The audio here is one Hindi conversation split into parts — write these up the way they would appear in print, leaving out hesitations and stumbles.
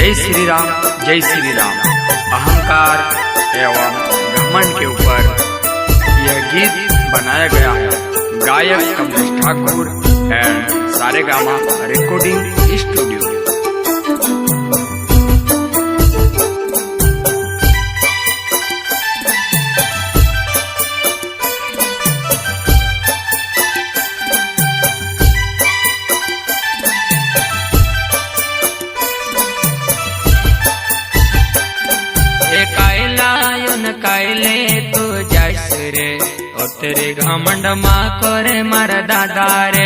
जय श्री राम। अहंकार एवं घमंड के ऊपर यह गीत बनाया गया है। गायक Kamlesh Thakur and Saregama recording studio. कायले तू जाइस रे ओ तेरे घमंड माँ करे मार दादा रे।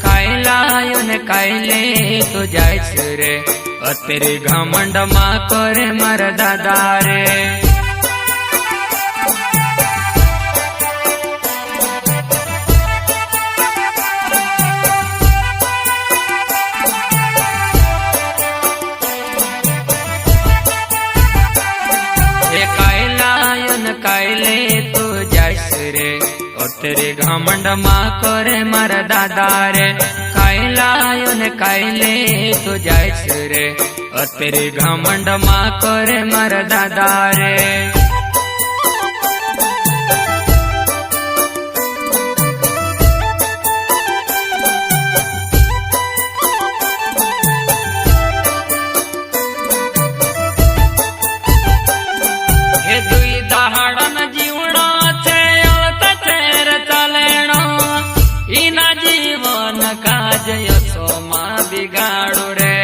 कायलायुन कायले तू जाइस रे ओ तेरे घमंड माँ करे मार दादा रे। कायले तू जाइस रे ओ तेरे घमंड माँ करे मार दादा रे। कायलायुन कायले तू जाइस रे ओ तेरे घमंड माँ करे मार दादा रे। बिगाड़ो रे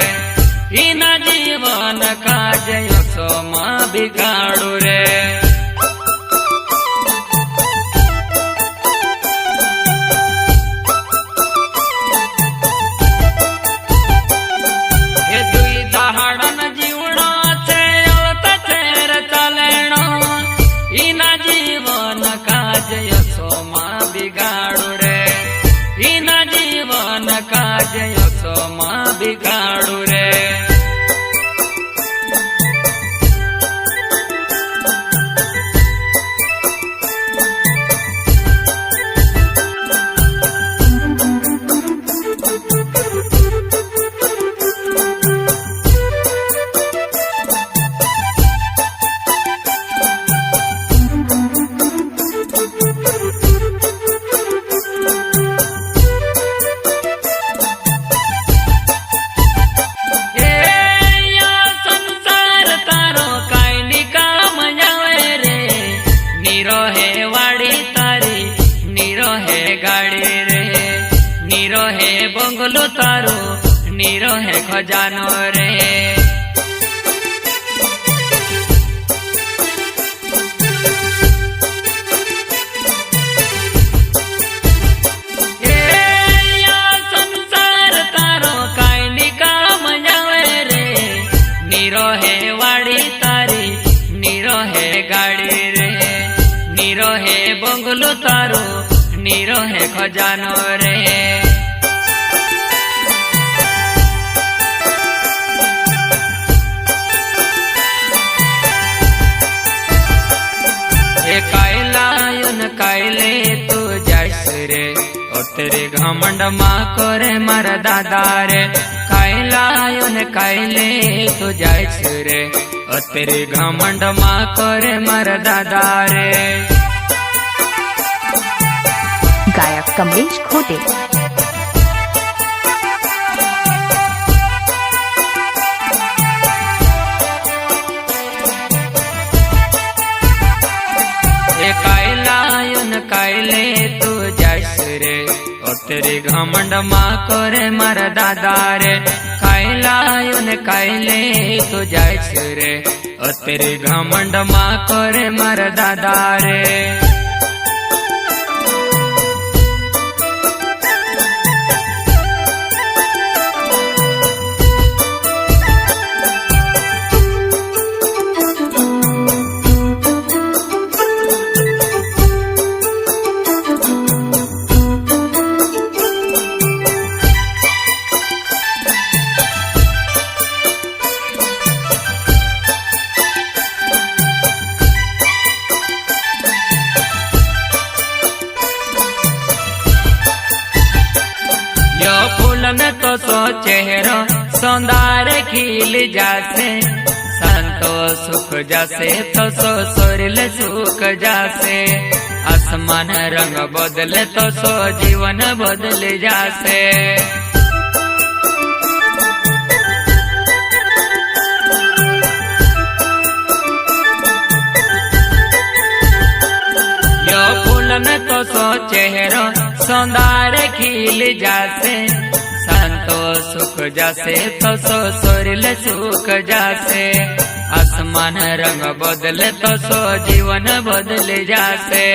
इना जीवन काज सोमा बिगाड़ो रे। हे दुई दहाड़न जीवना छे तेर चलेणो इना जीवन काज सोमा बिगाड़ो रे। इना जीवन काज सोमा बिगाड़ो रे। नीरो है बंगलो तारो नीरो है खजानो रे। संसार तारो काई निकाम जावे रे। नीरो है वाड़ी तारी नीरो है गाड़ी रे। नीरो है बंगलो तारो नीरो है खजानो रे। कायलायुन कायले तू जाइस रे ओ तेरे घमंड माँ करे मार दादा रे। कायलायुन कायले तू जाइस रे ओ तेरे घमंड माँ करे मार दादा रे। गायक कमलेश खोटे। कायलायुन कायले तू जाइस रे ओ तेरे घमंड माँ करे मार दादा रे। कायलायुन कायले तू जाइस रे ओ तेरे घमंड माँ करे मार दादा रे। सौंदर्य खिल जासे संतोष सुख जासे तो सो सोरिल सुख जासे आसमान रंग बदले तो सो जीवन बदल जासे यो फूल में तो सो चेहरा सौंदर्य खिल जासे संतोष सुख जासे तो सो सोरिल सुख जासे आसमान रंग बदले तो सो जीवन बदल जासे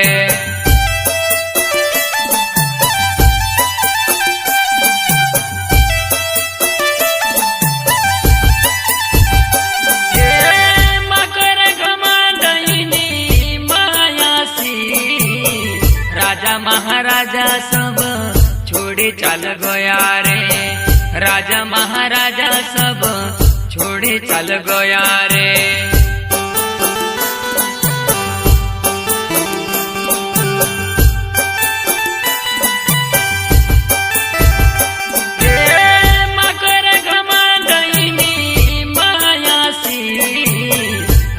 मकर घमंडनी मायासी राजा महाराजा सब छोड़े चल गया रे राजा महाराजा सब छोड़े चल गया रे मकर घमंडनी मायासी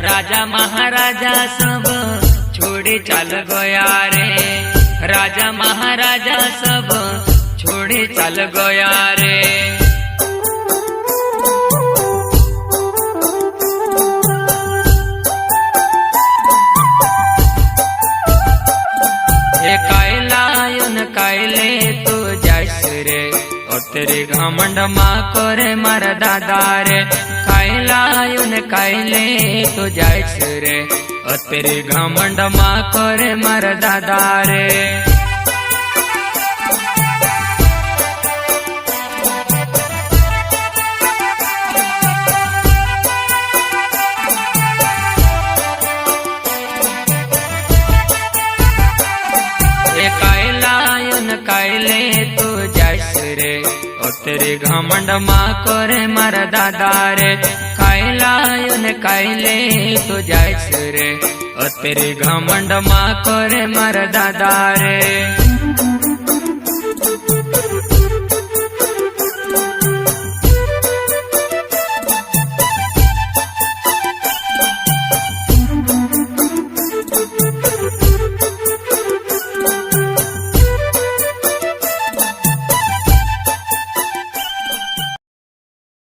राजा महाराजा सब छोड़े चल गया रे राजा महाराजा सब छोड़े चल गया रे कैले तू जैस रे और तेरे घमंड माँ करे मर दादा रे कैलायुन कैले तू जैस रे और तेरे घमंड माँ करे मर दादा रे कैले तू जैस रे और तेरे घमंड माँ करे मर दादा रे कैलायुन कैले तू जैस रे और तेरे घमंड माँ करे मर दादा रे